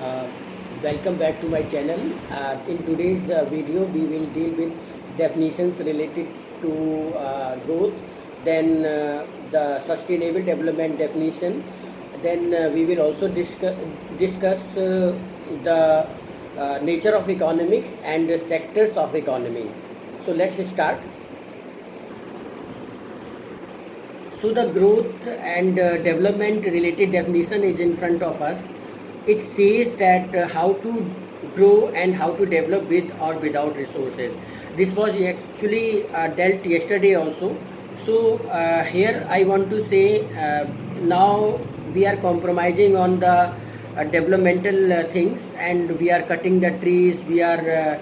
Uh, Welcome back to my channel. In today's video, we will deal with definitions related to growth, then the sustainable development definition. Then we will also discuss the nature of economics and the sectors of economy. So let's start. So the growth and development related definition is in front of us. It says that how to grow and how to develop with or without resources. This was actually dealt yesterday also. So here I want to say now we are compromising on the developmental things, and we are cutting the trees. We are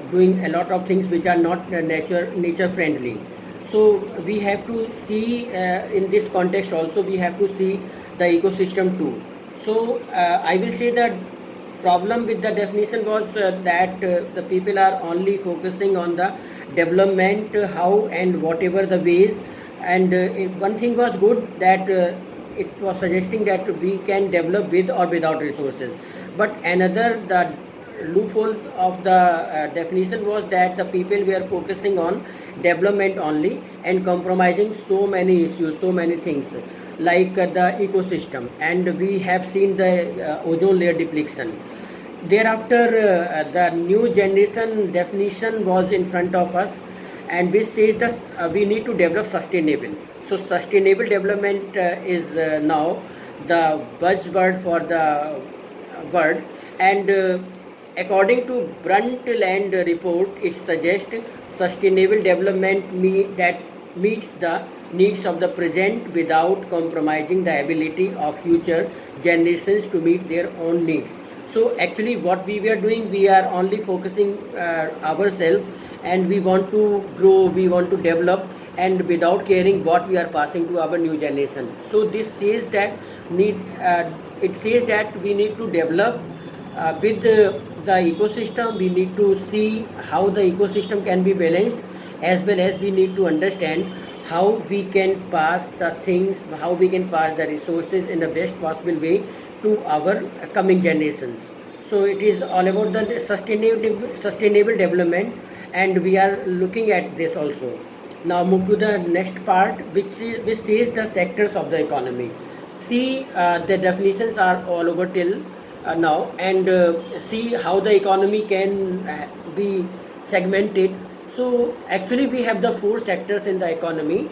doing a lot of things which are not nature friendly. So we have to see in this context also, we have to see the ecosystem too. So I will say that problem with the definition was that the people are only focusing on the development, how and whatever the ways. And one thing was good, that it was suggesting that we can develop with or without resources. But another, the loophole of the definition was that the people were focusing on development only and compromising so many issues, so many things like the ecosystem, and we have seen the ozone layer depletion. Thereafter, the new generation definition was in front of us, and which says that we need to develop sustainable. So sustainable development is now the buzzword for the word, and according to Brundtland report, it suggests sustainable development that meets the needs of the present without compromising the ability of future generations to meet their own needs. So actually what we were doing, we are only focusing ourselves, and we want to grow, we want to develop, and without caring what we are passing to our new generation. So this says that it says that we need to develop with the ecosystem. We need to see how the ecosystem can be balanced, as well as we need to understand how we can pass the things, how we can pass the resources in the best possible way to our coming generations. So it is all about the sustainable development, and we are looking at this also. Now move to the next part, which says the sectors of the economy. See, the definitions are all over till now, and see how the economy can be segmented. So actually we have the four sectors in the economy.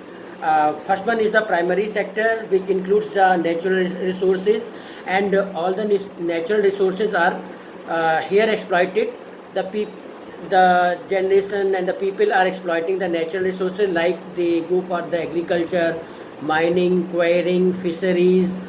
First one is the primary sector, which includes natural resources, and all the natural resources are here exploited. The generation and the people are exploiting the natural resources, like they go for the agriculture, mining, quarrying, fisheries,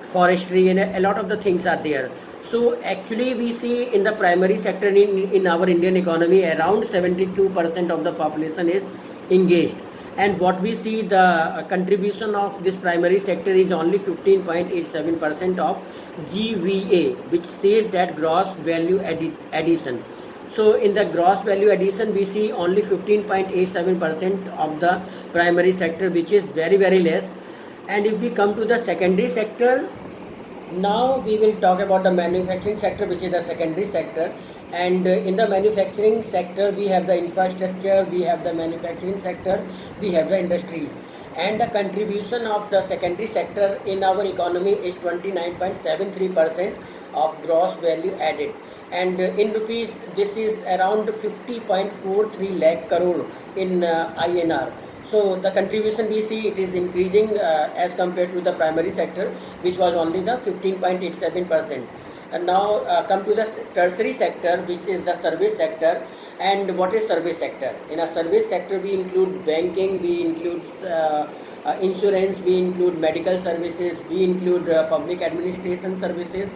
forestry, and a lot of the things are there. So actually we see in the primary sector in our Indian economy, around 72% of the population is engaged, and what we see, the contribution of this primary sector is only 15.87% of GVA, which says that gross value addition. So in the gross value addition, we see only 15.87% of the primary sector, which is very, very less. And if we come to the secondary sector, now we will talk about the manufacturing sector, which is the secondary sector. And in the manufacturing sector, we have the infrastructure, we have the manufacturing sector, we have the industries. And the contribution of the secondary sector in our economy is 29.73% of gross value added. And in rupees, this is around 50.43 lakh crore in INR. So the contribution we see, it is increasing as compared to the primary sector, which was only the 15.87%. And now come to the tertiary sector, which is the service sector. And what is service sector? In a service sector, we include banking, we include insurance, we include medical services, we include public administration services.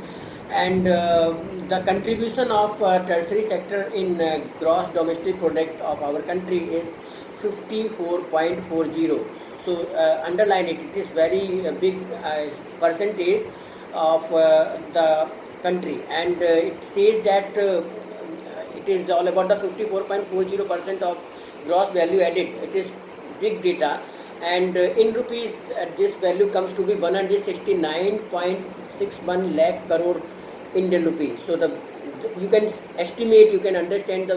And the contribution of tertiary sector in gross domestic product of our country is 54.40. So underline it, it is very big percentage of the country, and it says that it is all about the 54.40% of gross value added. It is big data, and in rupees this value comes to be 169.61 lakh crore Indian rupee. So you can estimate, you can understand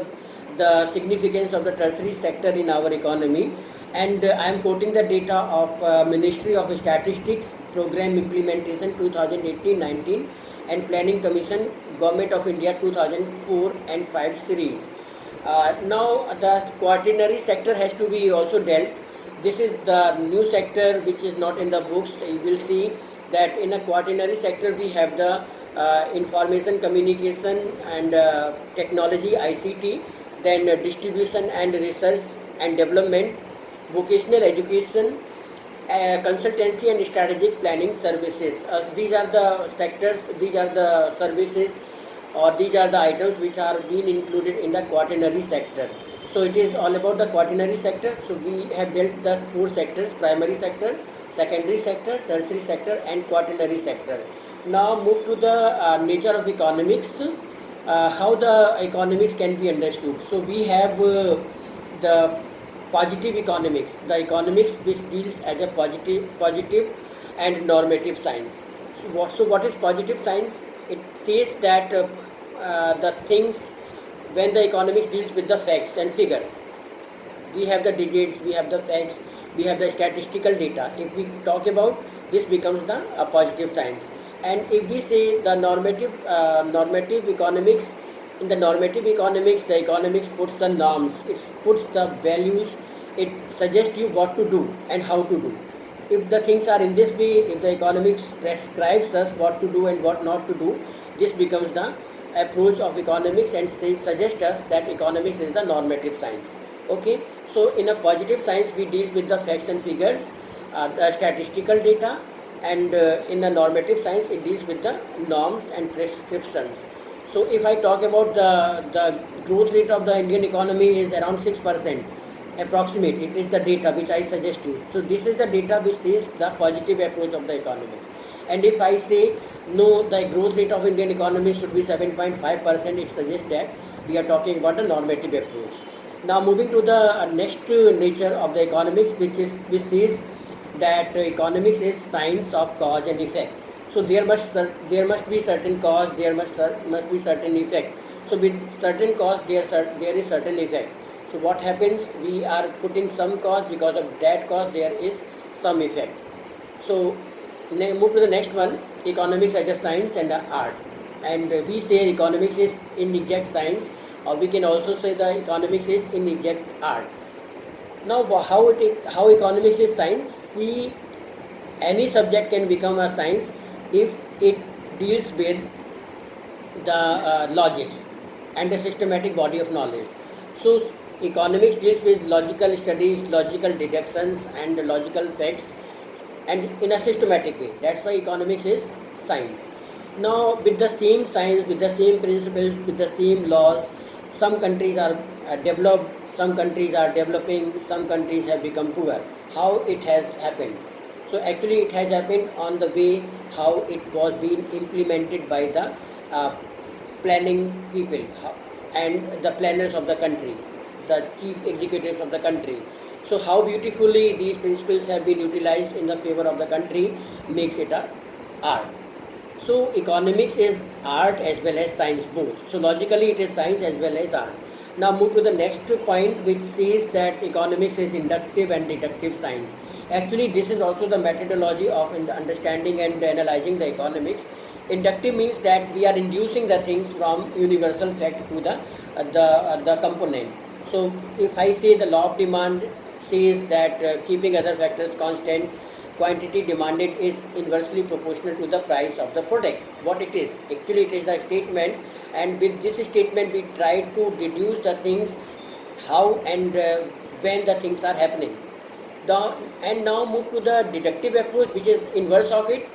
the significance of the tertiary sector in our economy. And I am quoting the data of Ministry of Statistics Program Implementation 2018-19 and Planning Commission Government of India 2004 and 5 series. Now the quaternary sector has to be also dealt. This is the new sector which is not in the books. You will see that in a quaternary sector we have the information communication and technology ICT, then distribution and research and development, vocational education, consultancy and strategic planning services. These are the sectors, these are the services, or these are the items which are being included in the quaternary sector. So it is all about the quaternary sector. So we have dealt the four sectors: primary sector, secondary sector, tertiary sector and quaternary sector. Now move to the nature of economics, how the economics can be understood. So we have the positive economics, the economics which deals as a positive and normative science. So what is positive science? It says that the things, when the economics deals with the facts and figures, we have the digits, we have the facts, we have the statistical data. If we talk about this, becomes the positive science. And if we say the normative economics, in the normative economics, the economics puts the norms, it puts the values, it suggests you what to do and how to do. If the things are in this way, if the economics prescribes us what to do and what not to do, this becomes the approach of economics and suggests us that economics is the normative science. Okay, so in a positive science we deal with the facts and figures, the statistical data, and in the normative science it deals with the norms and prescriptions. So if I talk about the growth rate of the Indian economy is around 6%, approximate, it is the data which I suggest you. So this is the data which is the positive approach of the economics. And if I say no, the growth rate of Indian economy should be 7.5%, it suggests that we are talking about a normative approach. Now moving to the next nature of the economics, which says that economics is science of cause and effect. So there must be certain cause, there must be certain effect. So with certain cause there is certain effect. So what happens? We are putting some cause, because of that cause there is some effect. So move to the next one, economics as a science and a art. And we say economics is in exact science, or we can also say the economics is in exact art. Now how economics is science? See, any subject can become a science if it deals with the logics and the systematic body of knowledge. So economics deals with logical studies, logical deductions and logical facts, and in a systematic way. That's why economics is science. Now with the same science, with the same principles, with the same laws, some countries are developed, some countries are developing, some countries have become poor. How it has happened? So actually it has happened on the way how it was being implemented by the planning people and the planners of the country, the chief executives of the country. So how beautifully these principles have been utilized in the favor of the country makes it a art. So economics is art as well as science both. So logically it is science as well as art. Now move to the next point, which says that economics is inductive and deductive science. Actually this is also the methodology of understanding and analyzing the economics. Inductive means that we are inducing the things from universal fact to the component. So if I say the law of demand says that keeping other factors constant, quantity demanded is inversely proportional to the price of the product. What it is? Actually it is the statement, and with this statement we try to deduce the things, how and when the things are happening. And now move to the deductive approach, which is inverse of it,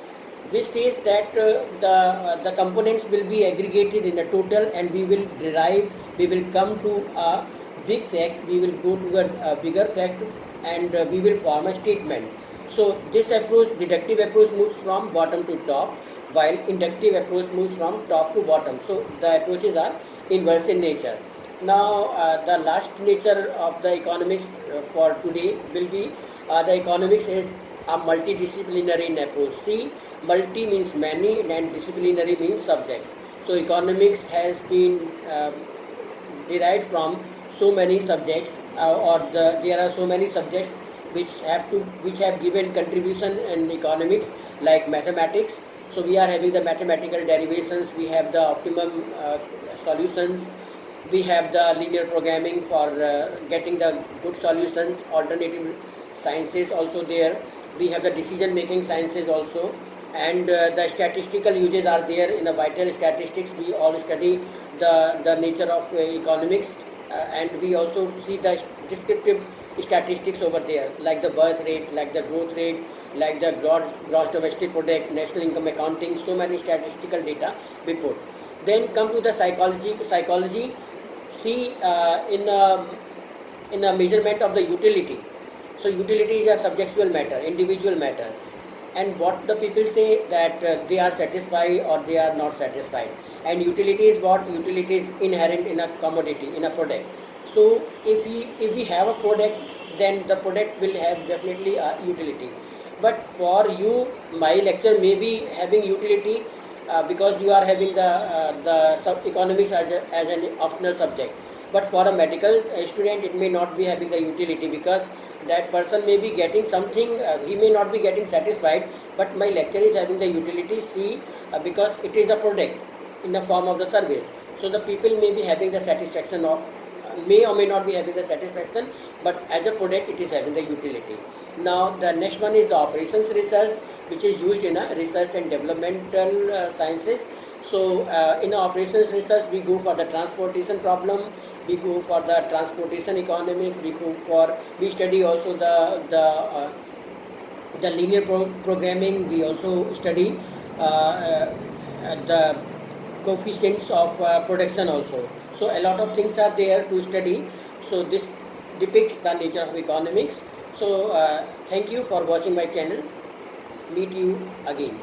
which says that the components will be aggregated in a total, and we will come to a big fact, we will go to a bigger fact, and we will form a statement. So this approach, deductive approach, moves from bottom to top, while inductive approach moves from top to bottom. So the approaches are inverse in nature. Now the last nature of the economics for today will be the economics is a multidisciplinary approach. See, multi means many and disciplinary means subjects. So economics has been derived from so many subjects, there are so many subjects which have given contribution in economics, like mathematics. So we are having the mathematical derivations, we have the optimum solutions, we have the linear programming for getting the good solutions, alternative sciences also there, we have the decision making sciences also, and the statistical uses are there. In the vital statistics we all study the nature of economics, and we also see the descriptive statistics over there, like the birth rate, like the growth rate, like the gross domestic product, national income accounting, so many statistical data we put. Then come to the psychology. See, in a measurement of the utility. So utility is a subjectual matter, individual matter, and what the people say that they are satisfied or they are not satisfied. And utility is what? Utility is inherent in a commodity, in a product. So if we have a product, then the product will have definitely a utility. But for you, my lecture may be having utility because you are having the economics as an optional subject. But for a medical student, it may not be having the utility, because that person may be getting something, he may not be getting satisfied, but my lecture is having the utility. See, because it is a product in the form of the service. So the people may be having the satisfaction of, may or may not be having the satisfaction, but as a product it is having the utility. Now the next one is the operations research, which is used in a research and developmental sciences. So in operations research we go for the transportation problem, we go for the transportation economics, we study also the linear programming, we also study the coefficients of production also. So a lot of things are there to study. So this depicts the nature of economics. So thank you for watching my channel. Meet you again.